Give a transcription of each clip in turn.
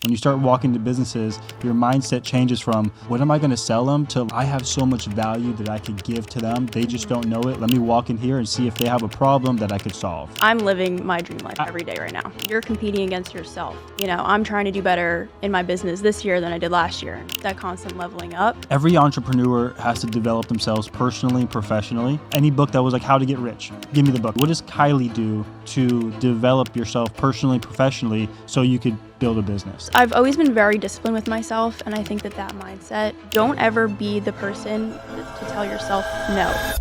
When you start walking to businesses, your mindset changes from what am I going to sell them to I have so much value that I could give to them. They just don't know it. Let me walk in here and see if they have a problem that I could solve. I'm living my dream life every day right now. You're competing against yourself. I'm trying to do better in my business this year than I did last year. That constant leveling up. Every entrepreneur has to develop themselves personally and professionally. Any book that was like how to get rich, give me the book. What does Kylie do to develop yourself personally and professionally so you could build a business? I've always been very disciplined with myself, and I think that mindset, don't ever be the person to tell yourself no.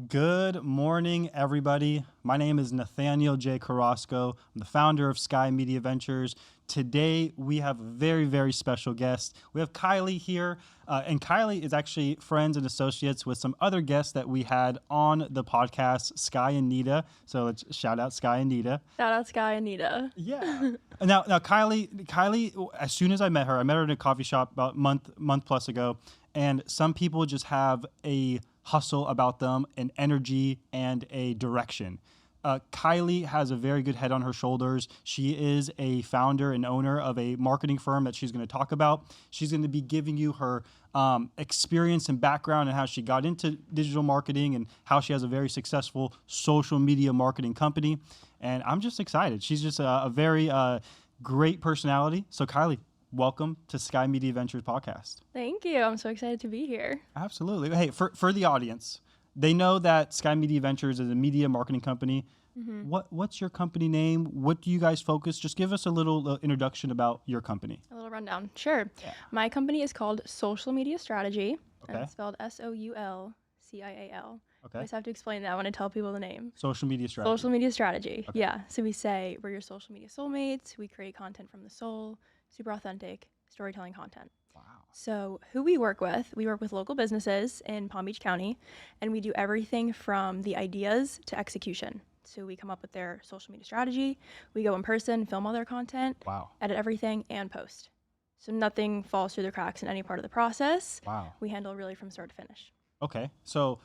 Good morning, everybody. My name is Nathaniel J. Carrasco. I'm the founder of Sky Media Ventures. Today, we have a very, very special guest. We have Kylie here, and Kylie is actually friends and associates with some other guests that we had on the podcast, Sky and Nita. So let's shout out Sky and Nita. Shout out Sky and Nita. Yeah. Now, Kylie, as soon as I met her in a coffee shop about a month plus ago, and some people just have a hustle about them, an energy, and a direction. Kylie has a very good head on her shoulders. She is a founder and owner of a marketing firm that she's going to talk about. She's going to be giving you her experience and background and how she got into digital marketing and how she has a very successful social media marketing company. And I'm just excited. She's just a very great personality. So Kylie, welcome to Sky Media Ventures podcast. Thank you. I'm so excited to be here. Absolutely. Hey, for the audience, they know that Sky Media Ventures is a media marketing company. Mm-hmm. What's your company name? What do you guys focus? Just give us a little introduction about your company. A little rundown. Sure. Yeah. My company is called Social Media Strategy. Okay. And it's spelled SOULCIAL. Okay. I just have to explain that when I tell people the name. Social Media Strategy. Social Media Strategy. Okay. Yeah. So we say we're your social media soulmates. We create content from the soul. Super authentic storytelling content. Wow. So who we work with local businesses in Palm Beach County, and we do everything from the ideas to execution. So we come up with their social media strategy, we go in person, film all their content, edit everything, and post. So nothing falls through the cracks in any part of the process. Wow. We handle really from start to finish. Okay. So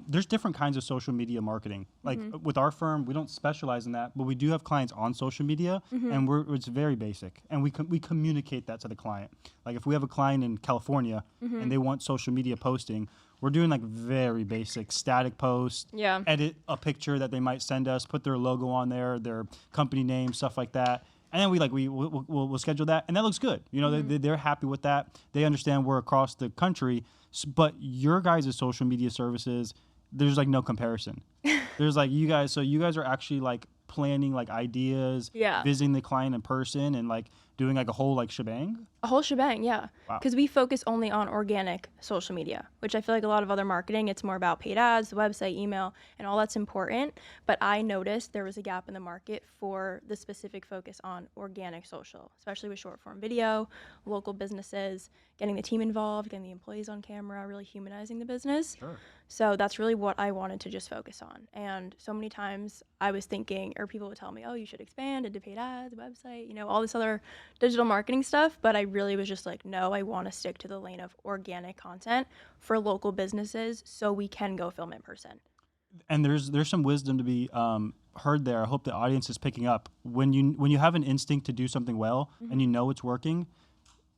there's different kinds of social media marketing. Like with our firm, we don't specialize in that, but we do have clients on social media, and it's very basic. And we communicate that to the client. Like if we have a client in California and they want social media posting, we're doing like very basic static post, edit a picture that they might send us, put their logo on there, their company name, stuff like that. And then we'll schedule that, and that looks good. They're happy with that. They understand we're across the country, but your guys' social media services, there's like no comparison. There's like you guys are actually like planning like ideas, visiting the client in person, and like doing like a whole like shebang. A whole shebang, yeah. Because we focus only on organic social media, which I feel like a lot of other marketing, it's more about paid ads, the website, email, and all that's important. But I noticed there was a gap in the market for the specific focus on organic social, especially with short form video, local businesses, getting the team involved, getting the employees on camera, really humanizing the business. Sure. So that's really what I wanted to just focus on. And so many times I was thinking, or people would tell me, oh, you should expand into paid ads, website, all this other digital marketing stuff. But I really was just like, no, I want to stick to the lane of organic content for local businesses so we can go film in person. And there's some wisdom to be heard there. I hope the audience is picking up. When you have an instinct to do something well and you know it's working,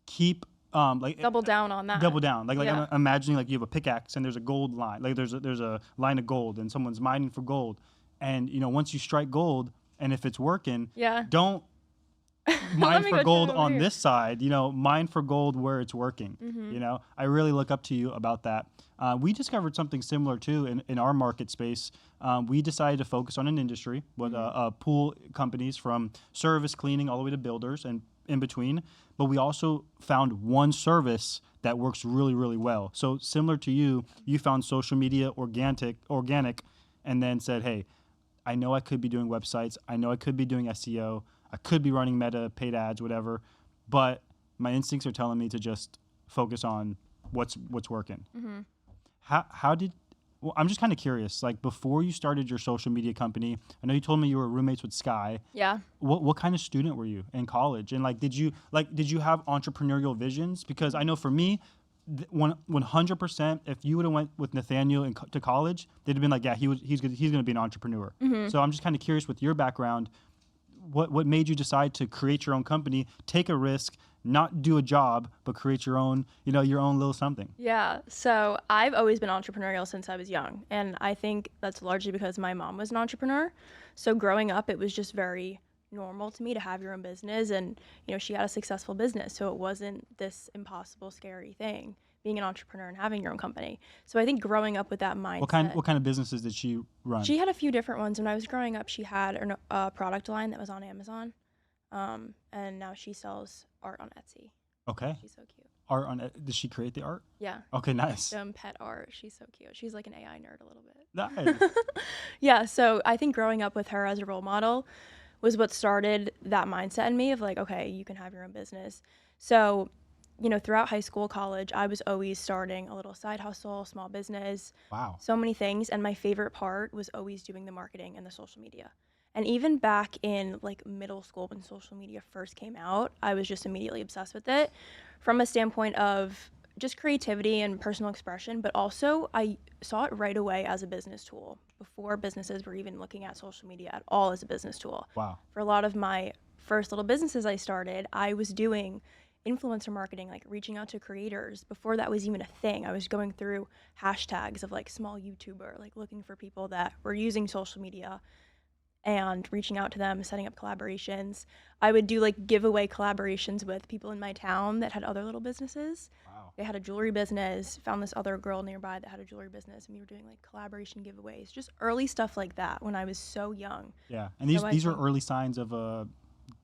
keep double down on that. Double down. I'm imagining like you have a pickaxe and there's a gold line. Like there's a line of gold and someone's mining for gold. And once you strike gold, and if it's working, don't mine for gold on this side, mine for gold where it's working. I really look up to you about that. We discovered something similar too in our market space. We decided to focus on an industry with pool companies from service cleaning all the way to builders and in between. But we also found one service that works really, really well. So similar to you found social media organic, and then said, hey, I know I could be doing websites. I know I could be doing SEO. I could be running meta, paid ads, whatever, but my instincts are telling me to just focus on what's working. Mm-hmm. Well, I'm just kind of curious. Like before you started your social media company, I know you told me you were roommates with Sky. Yeah. What kind of student were you in college? And like, did you have entrepreneurial visions? Because I know for me, 100%, if you would have went with Nathaniel to college, they'd have been like, yeah, he's going to be an entrepreneur. Mm-hmm. So I'm just kind of curious with your background, what made you decide to create your own company, take a risk, not do a job, but create your own, your own little something? Yeah. So I've always been entrepreneurial since I was young. And I think that's largely because my mom was an entrepreneur. So growing up, it was just very normal to me to have your own business. And, she had a successful business. So it wasn't this impossible, scary thing, being an entrepreneur and having your own company. So I think growing up with that mindset. What kind of businesses did she run? She had a few different ones. When I was growing up, she had a product line that was on Amazon. And now she sells art on Etsy. Okay. She's so cute. Art on did she create the art? Yeah. Okay, nice. Pet art. She's so cute. She's like an AI nerd a little bit. Nice. Yeah, so I think growing up with her as a role model was what started that mindset in me of like, okay, you can have your own business. So, throughout high school, college, I was always starting a little side hustle, small business. Wow. So many things, and my favorite part was always doing the marketing and the social media. And even back in like middle school when social media first came out, I was just immediately obsessed with it from a standpoint of just creativity and personal expression, but also I saw it right away as a business tool before businesses were even looking at social media at all as a business tool. Wow. For a lot of my first little businesses I started, I was doing influencer marketing, like reaching out to creators before that was even a thing. I was going through hashtags of like small YouTuber, like looking for people that were using social media and reaching out to them, setting up collaborations. I would do like giveaway collaborations with people in my town that had other little businesses. Wow. They had a jewelry business, found this other girl nearby that had a jewelry business, and we were doing like collaboration giveaways, just early stuff like that when I was so young. Yeah, and these are early signs of a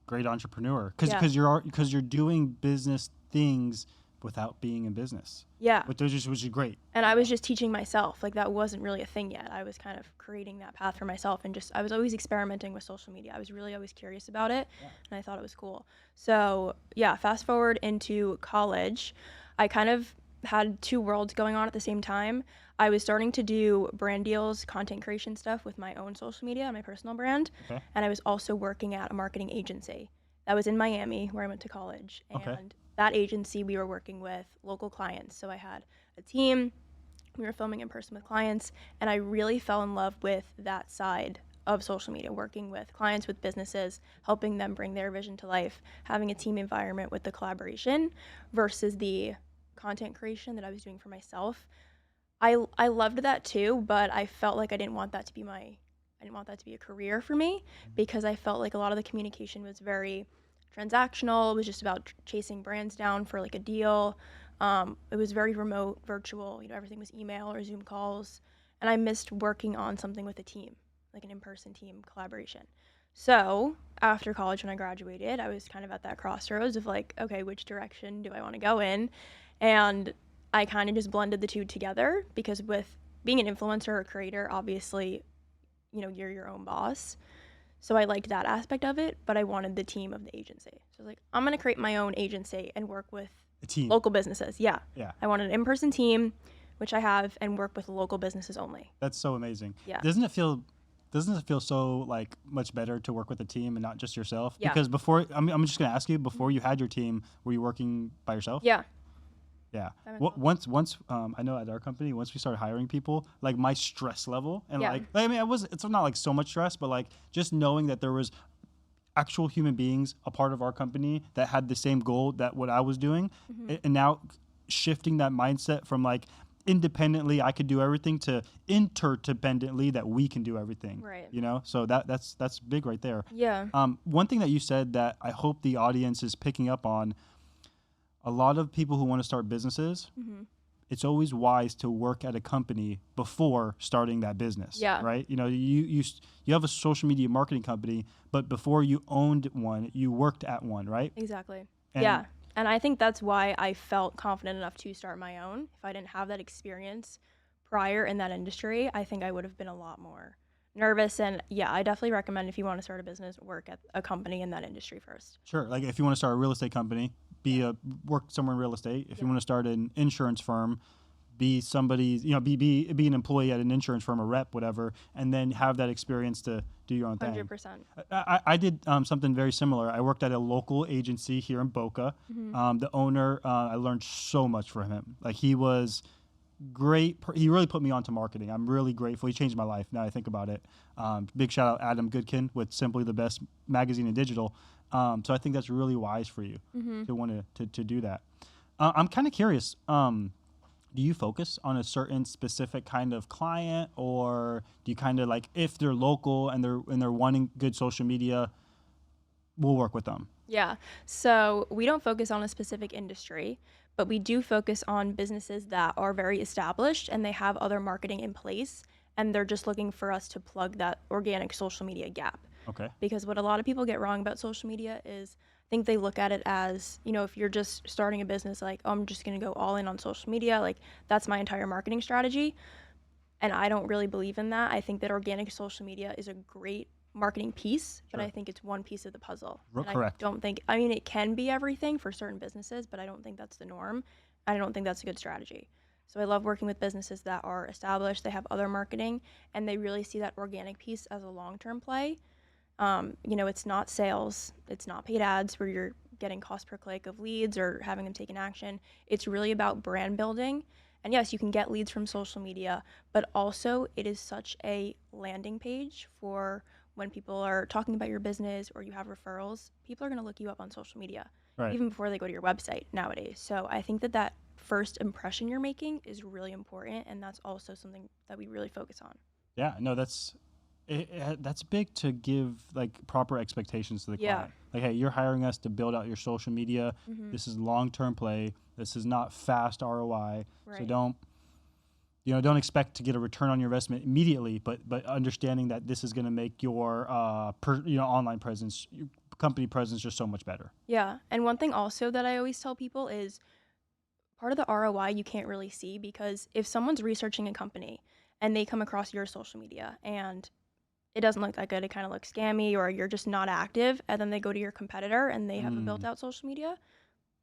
great entrepreneur because you're doing business things without being in business. Yeah. Which is great. And I was just teaching myself. Like that wasn't really a thing yet. I was kind of creating that path for myself and I was always experimenting with social media. I was really always curious about it and I thought it was cool. So yeah, fast forward into college, I kind of had two worlds going on at the same time. I was starting to do brand deals, content creation stuff with my own social media, my personal brand. Okay. And I was also working at a marketing agency that was in Miami where I went to college. And that agency, we were working with local clients. So I had a team, we were filming in person with clients, and I really fell in love with that side of social media, working with clients, with businesses, helping them bring their vision to life, having a team environment with the collaboration versus the content creation that I was doing for myself. I loved that too, but I felt like I didn't want that to be a career for me because I felt like a lot of the communication was very transactional. It was just about chasing brands down for like a deal. It was very remote, virtual. Everything was email or Zoom calls, and I missed working on something with a team, like an in-person team collaboration. So after college, when I graduated, I was kind of at that crossroads of like, okay, which direction do I want to go in? And I kind of just blended the two together because with being an influencer or creator, obviously, you're your own boss. So I liked that aspect of it, but I wanted the team of the agency. So I was like, I'm going to create my own agency and work with local businesses. Yeah. I wanted an in-person team, which I have, and work with local businesses only. That's so amazing. Yeah. Doesn't it feel so like much better to work with a team and not just yourself? Yeah. Because before, I'm just going to ask you, before you had your team, were you working by yourself? Yeah. Yeah. Once I know at our company, once we started hiring people, like my stress level and it's not like so much stress, but like just knowing that there was actual human beings a part of our company that had the same goal that what I was doing, and now shifting that mindset from like independently I could do everything to interdependently that we can do everything. Right. So that's big right there. Yeah. One thing that you said that I hope the audience is picking up on. A lot of people who want to start businesses, it's always wise to work at a company before starting that business. Yeah. Right? You have a social media marketing company, but before you owned one, you worked at one, right? Exactly. Yeah. And I think that's why I felt confident enough to start my own. If I didn't have that experience prior in that industry, I think I would have been a lot more nervous. And yeah, I definitely recommend if you want to start a business, work at a company in that industry first. Sure. Like if you want to start a real estate company, work somewhere in real estate. If you want to start an insurance firm, be somebody's, be an employee at an insurance firm, a rep, whatever, and then have that experience to do your own thing. 100%. I did something very similar. I worked at a local agency here in Boca. The owner, I learned so much from him. Like, he was great. He really put me onto marketing. I'm really grateful. He changed my life now I think about it. Big shout out Adam Goodkin with Simply the Best Magazine and Digital. So I think that's really wise for you to want to do that. I'm kind of curious. Do you focus on a certain specific kind of client, or do you kind of like, if they're local and they're wanting good social media, we'll work with them? Yeah. So we don't focus on a specific industry, but we do focus on businesses that are very established and they have other marketing in place, and they're just looking for us to plug that organic social media gap. Okay. Because what a lot of people get wrong about social media is, I think they look at it as, if you're just starting a business, like, oh, I'm just going to go all in on social media, like that's my entire marketing strategy. And I don't really believe in that. I think that organic social media is a great marketing piece, but I think it's one piece of the puzzle. Correct. I mean, it can be everything for certain businesses, but I don't think that's the norm. I don't think that's a good strategy. So I love working with businesses that are established, they have other marketing, and they really see that organic piece as a long-term play. It's not sales, it's not paid ads where you're getting cost per click of leads or having them take an action. It's really about brand building. And yes, you can get leads from social media, but also it is such a landing page for when people are talking about your business or you have referrals. People are going to look you up on social media, even before they go to your website nowadays. So I think that first impression you're making is really important, and that's also something that we really focus on. Yeah, no, that's big, to give like proper expectations to the client. Like, hey, you're hiring us to build out your social media. This is long-term play. This is not fast ROI. So don't expect to get a return on your investment immediately, but understanding that this is going to make your online presence, your company presence, just so much better. Yeah, and one thing also that I always tell people is part of the ROI you can't really see, because if someone's researching a company and they come across your social media and it doesn't look that good, it kind of looks scammy, or you're just not active, and then they go to your competitor and they have a built out social media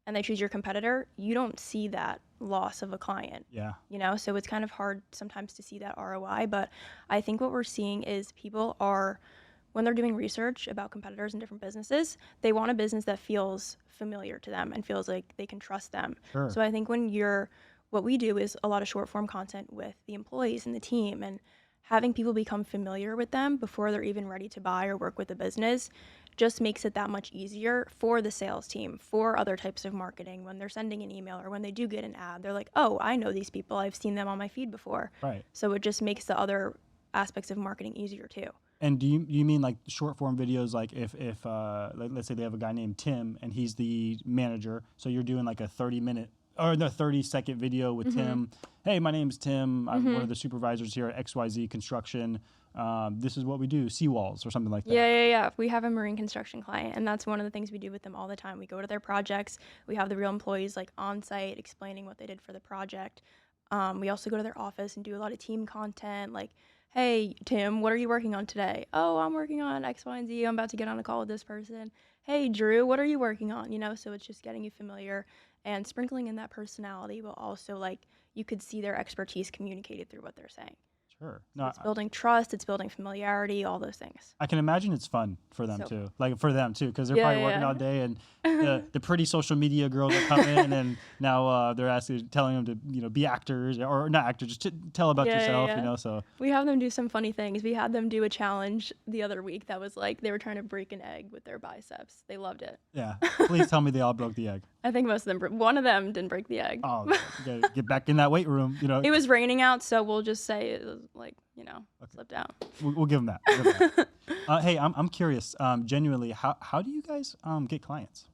and they choose your competitor, you don't see that loss of a client. Yeah. So it's kind of hard sometimes to see that ROI, but I think what we're seeing is people are, when they're doing research about competitors and different businesses, they want a business that feels familiar to them and feels like they can trust them. Sure. So I think what we do is a lot of short form content with the employees and the team, and having people become familiar with them before they're even ready to buy or work with the business just makes it that much easier for the sales team, for other types of marketing. When they're sending an email or when they do get an ad, they're like, oh, I know these people. I've seen them on my feed before. Right. So it just makes the other aspects of marketing easier too. And do you mean like short form videos, like if let's say they have a guy named Tim and he's the manager, so you're doing like a 30-second video with Tim. Hey, my name's Tim. I'm one of the supervisors here at XYZ Construction. This is what we do, seawalls or something like that. Yeah. We have a marine construction client, and that's one of the things we do with them all the time. We go to their projects. We have the real employees like on site explaining what they did for the project. We also go to their office and do a lot of team content, like, hey, Tim, what are you working on today? Oh, I'm working on X, Y, and Z. I'm about to get on a call with this person. Hey, Drew, what are you working on? So it's just getting you familiar and sprinkling in that personality, but also like you could see their expertise communicated through what they're saying. Sure. So it's building trust, it's building familiarity, all those things. I can imagine it's fun for them too. Like for them too, because they're probably working all day, and the pretty social media girls that come in, and now they're telling them to be actors, or not actors, just to tell about yourself. So we have them do some funny things. We had them do a challenge the other week that was like they were trying to break an egg with their biceps. They loved it. Yeah. Please tell me they all broke the egg. I think most of them. One of them didn't break the egg. Oh, you gotta get back in that weight room. It was raining out, so we'll just say it was like slipped out. We'll give them that. Hey, I'm curious. Genuinely, how do you guys get clients?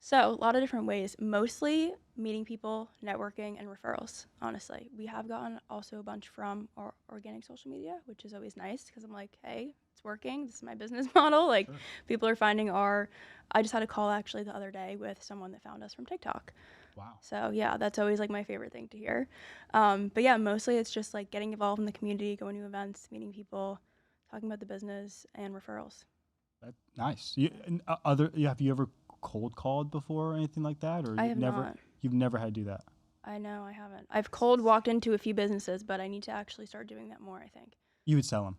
So a lot of different ways. Mostly meeting people, networking, and referrals. Honestly, we have gotten also a bunch from our organic social media, which is always nice because I'm like, hey, it's working. This is my business model. Like, people are finding I just had a call actually the other day with someone that found us from TikTok. Wow. So yeah, that's always like my favorite thing to hear. But yeah, mostly it's just like getting involved in the community, going to events, meeting people, talking about the business, and referrals. That's nice. Have you ever cold called before or anything like that, or I have not. You've never had to do that? I know, I haven't. I've cold walked into a few businesses, but I need to actually start doing that more, I think. You would sell them.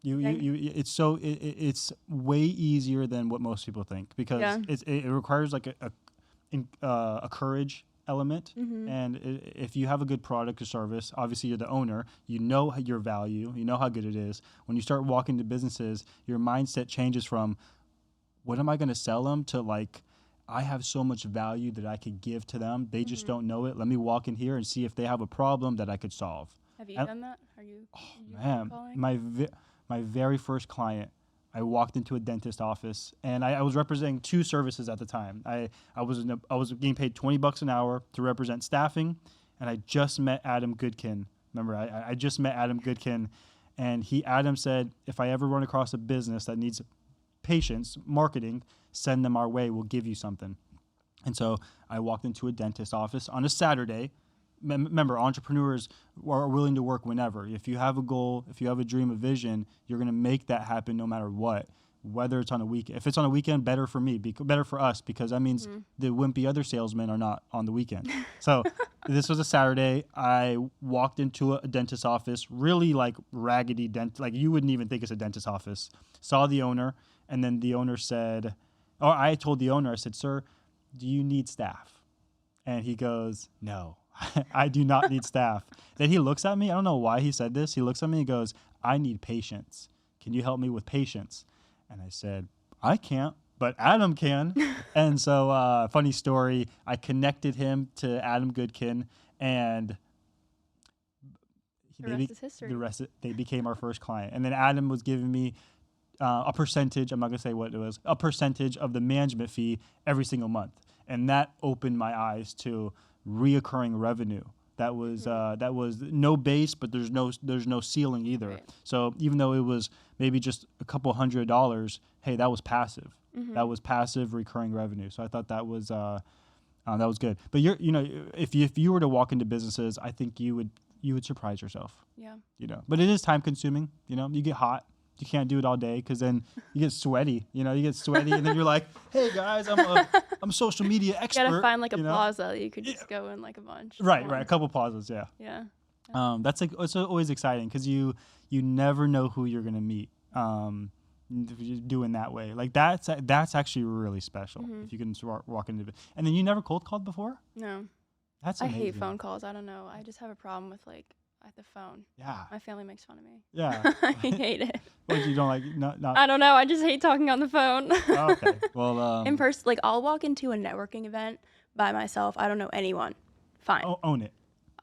It's way easier than what most people think, because it requires like a courage element. And if you have a good product or service, obviously you're the owner, you know your value, you know how good it is. When you start walking to businesses, your mindset changes from what am I going to sell them to like, I have so much value that I could give to them. They just don't know it. Let me walk in here and see if they have a problem that I could solve. Have you done that? Are you? Man, my very first client, I walked into a dentist office, and I was representing 2 services at the time. I was getting paid $20 an hour to represent staffing, and I just met Adam Goodkin. Remember, I just met Adam Goodkin, and Adam said, if I ever run across a business that needs patients, marketing, send them our way. We'll give you something. And so I walked into a dentist office on a Saturday. Remember, entrepreneurs are willing to work whenever. If you have a goal, if you have a dream, a vision, you're going to make that happen no matter what. Whether it's on a weekend. If it's on a weekend, better for me, better for us, because that means the wimpy other salesmen are not on the weekend. So this was a Saturday. I walked into a dentist office, really like raggedy like you wouldn't even think it's a dentist office. Saw the owner, and then the owner said, or I told the owner, I said, sir, do you need staff? And he goes, no, I do not need staff. Then he looks at me. I don't know why he said this. He looks at me and goes, I need patience. Can you help me with patience? And I said, I can't, but Adam can. And so, funny story, I connected him to Adam Goodkin, and the rest is history. They became our first client. And then Adam was giving me a percentage, I'm not going to say what it was, a percentage of the management fee every single month. And that opened my eyes to reoccurring revenue. That was no base, but there's no ceiling either. Right. So even though it was maybe just a couple $100, hey, that was passive. That was passive recurring revenue. So I thought that was good. But if you were to walk into businesses, I think you would surprise yourself. Yeah. But it is time consuming. You get hot. You can't do it all day, because then you get sweaty. You get sweaty, and then you're like, "Hey guys, I'm a social media expert." You gotta find like a plaza that you could just go in like a bunch. Right. A couple plazas, yeah. Yeah. That's like, it's always exciting, because you never know who you're gonna meet. Doing that way, like that's actually really special if you can walk into it. And then you never cold called before? No. That's amazing. I hate phone calls. I don't know. I just have a problem with like. At the phone. Yeah. My family makes fun of me. Yeah. I hate it. Well, you don't like not I don't know. I just hate talking on the phone. Oh, okay. Well, in person, like I'll walk into a networking event by myself. I don't know anyone. Fine. Own it.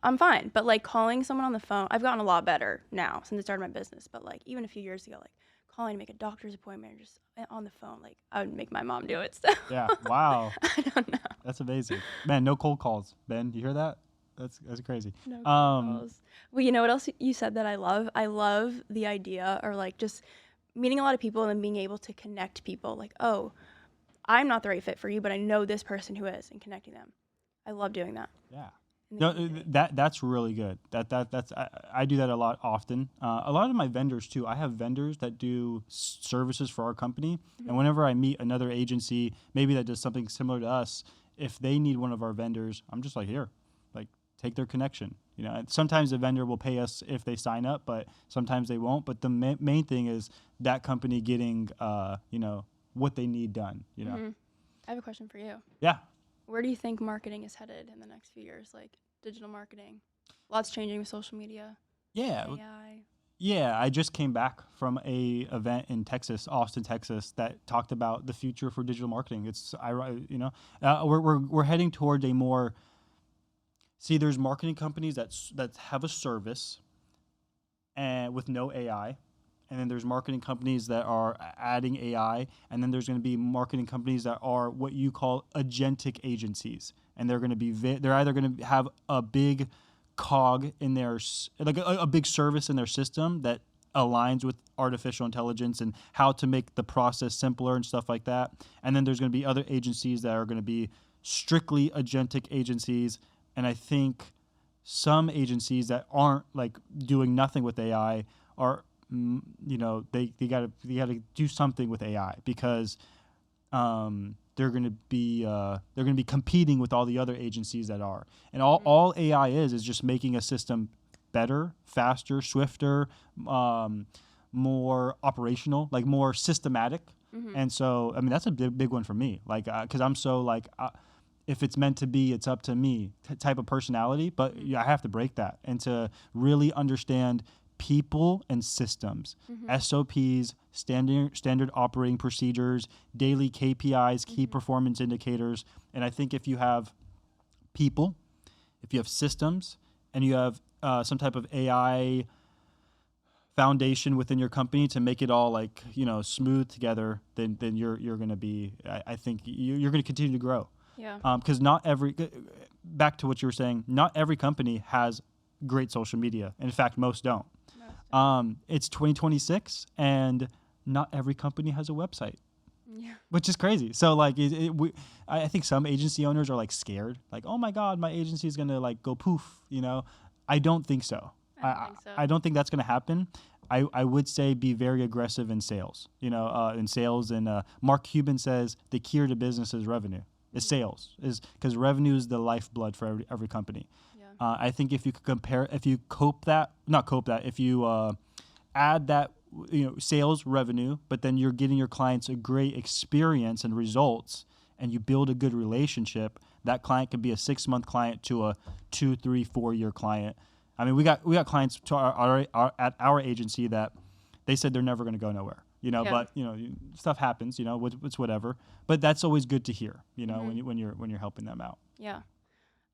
I'm fine. But like calling someone on the phone, I've gotten a lot better now since I started my business. But like even a few years ago, like calling to make a doctor's appointment or just on the phone, like I would make my mom do it. So. Yeah. Wow. I don't know. That's amazing. Man, no cold calls. Ben, you hear that? That's crazy. No calls. Well, you know what else you said that I love? I love the idea, or like just meeting a lot of people and then being able to connect people. Like, oh, I'm not the right fit for you, but I know this person who is, and connecting them. I love doing that. Yeah. No, that's really good. That's I do that a lot often. A lot of my vendors too. I have vendors that do services for our company, and whenever I meet another agency, maybe that does something similar to us, if they need one of our vendors, I'm just like, here, like take their connection. Sometimes the vendor will pay us if they sign up, but sometimes they won't. But the main thing is that company getting what they need done. I have a question for you. Yeah. Where do you think marketing is headed in the next few years? Like digital marketing, lots changing with social media. Yeah. AI. Yeah, I just came back from a event in Texas, Austin, Texas, that talked about the future for digital marketing. We're heading toward a more. See, there's marketing companies that have a service, and with no AI, and then there's marketing companies that are adding AI, and then there's going to be marketing companies that are what you call agentic agencies, and they're going to be they're either going to have a big cog in their like a big service in their system that aligns with artificial intelligence and how to make the process simpler and stuff like that, and then there's going to be other agencies that are going to be strictly agentic agencies. And I think some agencies that aren't like doing nothing with AI are, they got to do something with AI, because they're going to be competing with all the other agencies that are. And all AI is just making a system better, faster, swifter, more operational, like more systematic. And so, I mean, that's a big one for me. Like, because I'm so like, if it's meant to be, it's up to me type of personality. But I have to break that and to really understand people and systems, SOPs, standard operating procedures, daily KPIs, key performance indicators. And I think if you have people, if you have systems, and you have some type of AI foundation within your company to make it all like, smooth together, then you're going to be, I think you're going to continue to grow. Yeah. Because back to what you were saying, not every company has great social media. In fact, most don't. It's 2026 and not every company has a website. Yeah. Which is crazy. So like, I think some agency owners are like scared, like, oh my God, my agency is going to like go poof, I don't think so. I don't think that's going to happen. I would say be very aggressive in sales, in sales. And Mark Cuban says the key to business is revenue, is sales, is because revenue is the lifeblood for every company. Yeah. I think if you add that, sales revenue, but then you're getting your clients a great experience and results, and you build a good relationship, that client could be a 6-month client to a 2, 3, 4-year client. I mean, we got clients at our agency that they said they're never going to go nowhere, but stuff happens, it's whatever, but that's always good to hear, when you're helping them out. Yeah.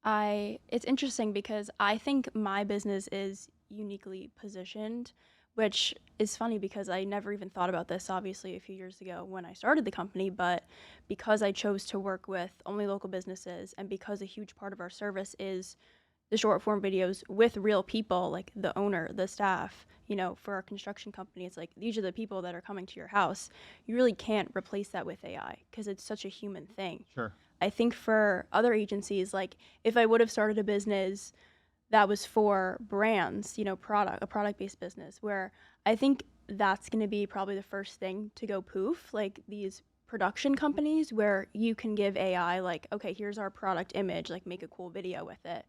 It's interesting because I think my business is uniquely positioned, which is funny because I never even thought about this, obviously, a few years ago when I started the company. But because I chose to work with only local businesses, and because a huge part of our service is the short form videos with real people, like the owner, the staff, for our construction company, it's like, these are the people that are coming to your house. You really can't replace that with AI because it's such a human thing. Sure. I think for other agencies, like if I would have started a business that was for brands, a product-based business, where I think that's going to be probably the first thing to go poof, like these production companies where you can give AI like, okay, here's our product image, like make a cool video with it.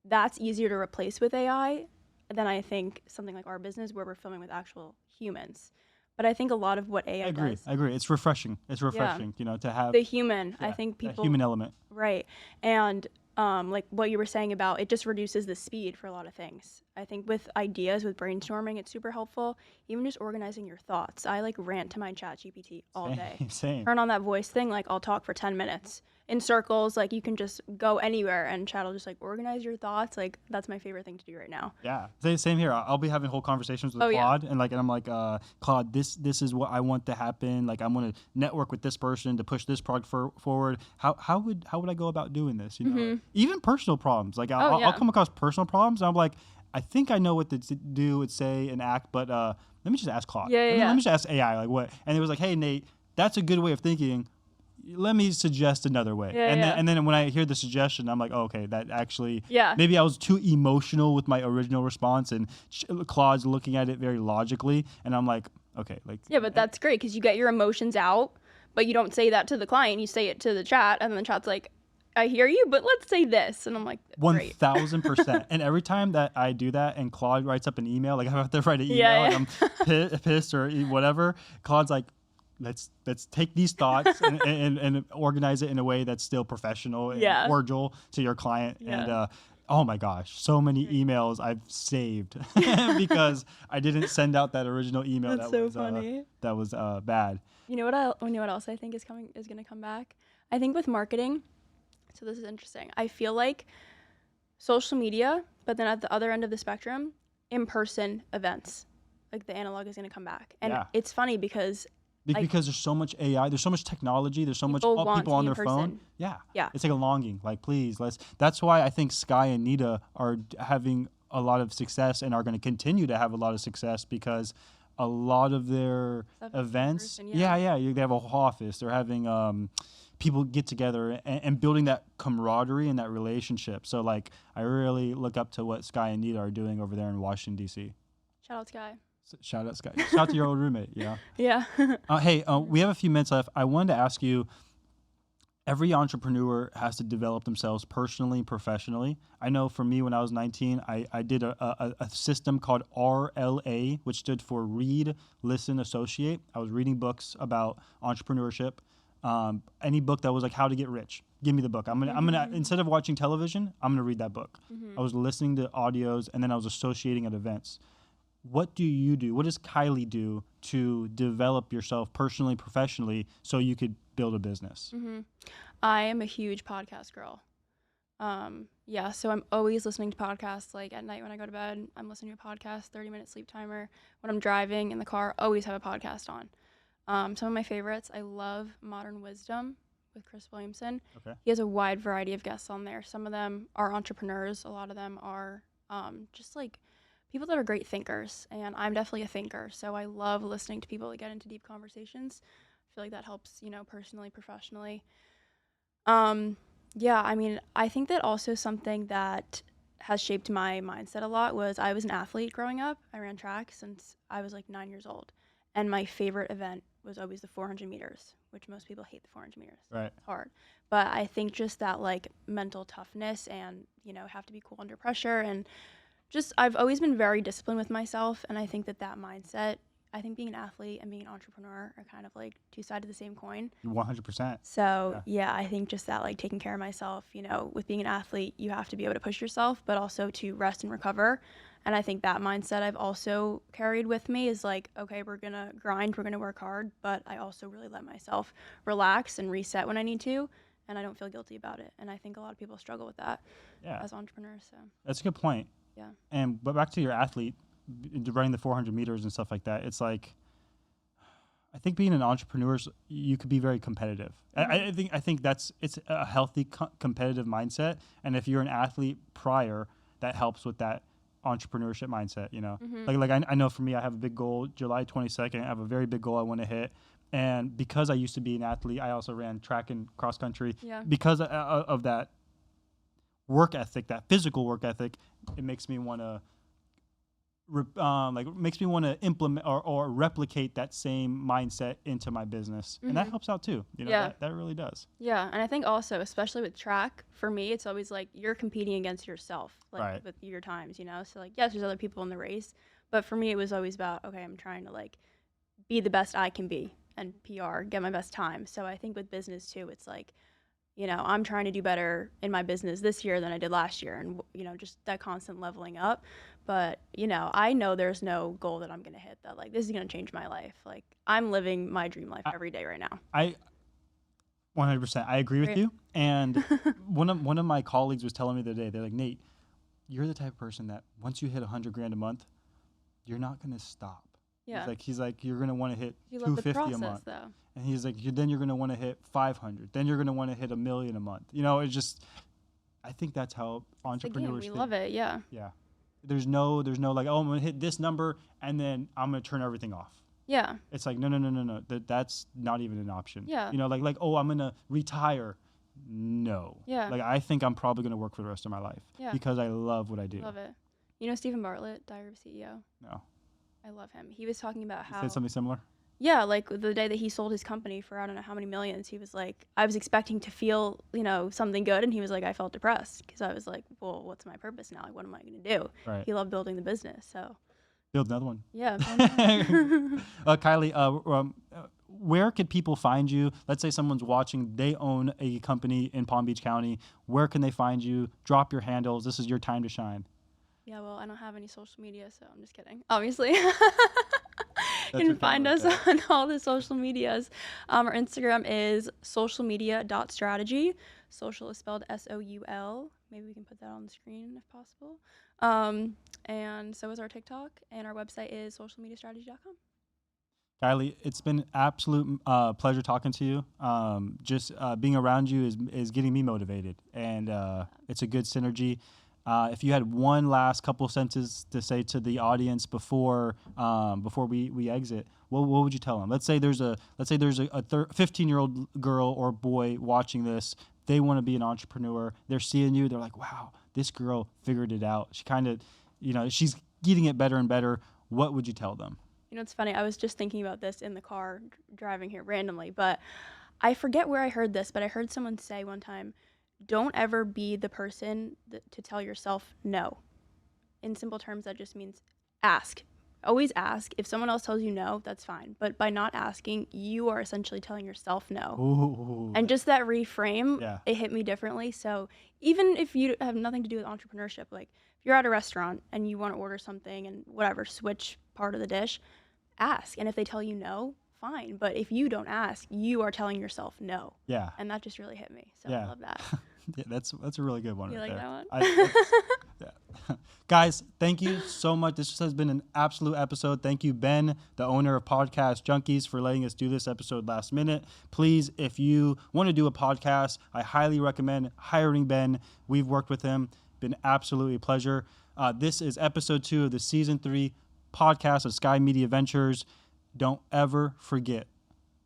That's easier to replace with AI than I think something like our business where we're filming with actual humans. But I think a lot of what AI does. I agree. It's refreshing. To have the human. I think people. Human element. Right. And like what you were saying about it just reduces the speed for a lot of things. I think with ideas, with brainstorming, it's super helpful. Even just organizing your thoughts. I like rant to my ChatGPT all day. Same. Turn on that voice thing, like I'll talk for 10 minutes. In circles, like you can just go anywhere and Chat will just like organize your thoughts. Like that's my favorite thing to do right now. Yeah, same here. I'll be having whole conversations with Claude, and I'm like, Claude, this is what I want to happen. Like I want to network with this person to push this product forward. How would I go about doing this? Even personal problems. Like I'll come across personal problems, and I'm like, I think I know what to do and say and act, but let me just ask Claude. Let me just ask AI like what. And it was like, hey Nate, that's a good way of thinking. Let me suggest another way. And then when I hear the suggestion, I'm like, oh, okay, that actually, maybe I was too emotional with my original response, and Claude's looking at it very logically, and I'm like, okay, like. Yeah, but that's great because you get your emotions out, but you don't say that to the client. You say it to the chat, and then the chat's like, I hear you, but let's say this. And I'm like, 1,000%. And every time that I do that and Claude writes up an email, like I have to write an email, like I'm pissed or whatever, Claude's like, let's take these thoughts and organize it in a way that's still professional and cordial to your client. And oh my gosh, so many emails I've saved because I didn't send out that original email. That's so funny. That was bad. You know what else I think is going to come back? I think with marketing. So this is interesting. I feel like social media, but then at the other end of the spectrum, in-person events, like the analog is going to come back. And it's funny because there's so much AI, there's so much technology, there's so much people on their phone. Yeah. It's like a longing, like please, that's why I think Sky and Nita are having a lot of success and are going to continue to have a lot of success because a lot of their events, they have a whole office. They're having people get together and building that camaraderie and that relationship. So like, I really look up to what Sky and Nita are doing over there in Washington, D.C. Shout out Sky. Shout out Sky. Shout out to your old roommate. Yeah. Yeah. Hey, we have a few minutes left. I wanted to ask you, every entrepreneur has to develop themselves personally, professionally. I know for me, when I was 19, I did a system called RLA, which stood for Read, Listen, Associate. I was reading books about entrepreneurship. Any book that was like how to get rich, give me the book. I'm gonna instead of watching television, I'm gonna read that book. I was listening to audios, and then I was associating at events. What do you do? What does Kylie do to develop yourself personally, professionally, so you could build a business? I am a huge podcast girl. So I'm always listening to podcasts. Like at night when I go to bed, I'm listening to a podcast, 30-minute sleep timer. When I'm driving in the car, always have a podcast on. Some of my favorites, I love Modern Wisdom with Chris Williamson. Okay. He has a wide variety of guests on there. Some of them are entrepreneurs. A lot of them are just like people that are great thinkers. And I'm definitely a thinker. So I love listening to people that get into deep conversations. I feel like that helps, personally, professionally. I think that also something that has shaped my mindset a lot was I was an athlete growing up. I ran track since I was like 9 years old. And my favorite event was always the 400 meters, which most people hate the 400 meters. Right. It's hard. But I think just that like mental toughness and, have to be cool under pressure. And just I've always been very disciplined with myself. And I think that mindset, I think being an athlete and being an entrepreneur are kind of like two sides of the same coin. 100%. So I think just that like taking care of myself, with being an athlete, you have to be able to push yourself, but also to rest and recover. And I think that mindset I've also carried with me is like, okay, we're going to grind, we're going to work hard, but I also really let myself relax and reset when I need to. And I don't feel guilty about it. And I think a lot of people struggle with that as entrepreneurs. So that's a good point. Yeah. But back to your athlete, running the 400 meters and stuff like that, it's like, I think being an entrepreneur, you could be very competitive. Mm-hmm. I think it's a healthy competitive mindset. And if you're an athlete prior, that helps with that entrepreneurship mindset, Mm-hmm. Like I know for me, I have a big goal, July 22nd, I have a very big goal I want to hit. And because I used to be an athlete, I also ran track and cross country. Yeah. Because of that work ethic, that physical work ethic, it makes me want to implement or replicate that same mindset into my business. Mm-hmm. And that helps out too. That really does. Yeah. And I think also, especially with track, for me, it's always like you're competing against yourself, like right. with your times, So like, yes, there's other people in the race, but for me, it was always about, okay, I'm trying to like be the best I can be and PR, get my best time. So I think with business too, it's like, I'm trying to do better in my business this year than I did last year. And, just that constant leveling up. But, I know there's no goal that I'm going to hit that, like, this is going to change my life. Like, I'm living my dream life every day right now. 100%. I agree with you. And one of my colleagues was telling me the other day, they're like, Nate, you're the type of person that once you hit $100,000 a month, you're not going to stop. Yeah. He's like, you're going to want to hit $250,000 a month. Though. And he's like, then you're going to want to hit 500. Then you're going to want to hit $1 million a month. It's just, I think that's how entrepreneurs think. We love it. Yeah. Yeah. There's no like, oh, I'm going to hit this number and then I'm going to turn everything off. Yeah. It's like, no. That's not even an option. Yeah. Like, oh, I'm going to retire. No. Yeah. Like, I think I'm probably going to work for the rest of my life. Yeah. Because I love what I do. Love it. Stephen Bartlett, Diary of a CEO? No. I love him. He was talking about how... He said something similar? Yeah, like the day that he sold his company for I don't know how many millions, he was like, I was expecting to feel, something good. And he was like, I felt depressed because I was like, well, what's my purpose now? Like, what am I going to do? Right. He loved building the business. So build another one. Yeah. Kylie, where could people find you? Let's say someone's watching, they own a company in Palm Beach County. Where can they find you? Drop your handles. This is your time to shine. Yeah, well, I don't have any social media, so I'm just kidding. Obviously. You can find us on all the social medias. Our Instagram is socialmedia.strategy. Social is spelled SOUL. Maybe we can put that on the screen if possible. And so is our TikTok, and our website is socialmediastrategy.com. Kylie, it's been an absolute pleasure talking to you. Just being around you is getting me motivated, and it's a good synergy. If you had one last couple sentences to say to the audience before we exit, what would you tell them? Let's say there's a 15-year-old girl or boy watching this. They want to be an entrepreneur. They're seeing you. They're like, wow, this girl figured it out. She kind of, she's getting it better and better. What would you tell them? It's funny. I was just thinking about this in the car driving here randomly, but I forget where I heard this, but I heard someone say one time, don't ever be the person to tell yourself no. In simple terms, that just means ask. Always ask. If someone else tells you no, that's fine. But by not asking, you are essentially telling yourself no. Ooh. And just that reframe, it hit me differently. So even if you have nothing to do with entrepreneurship, like if you're at a restaurant and you want to order something and whatever, switch part of the dish, ask. And if they tell you no, fine. But if you don't ask, you are telling yourself no. Yeah. And that just really hit me. So I love that. Yeah, that's a really good one. You right like there. that one? Guys, thank you so much. This has been an absolute episode. Thank you, Ben, the owner of Podcast Junkies, for letting us do this episode last minute. Please, if you want to do a podcast, I highly recommend hiring Ben. We've worked with him. Been absolutely a pleasure. This is episode 2 of the season 3 podcast of Sky Media Ventures. Don't ever forget,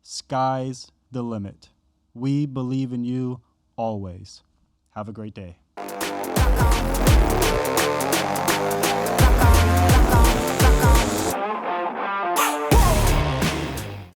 sky's the limit. We believe in you always. Have a great day.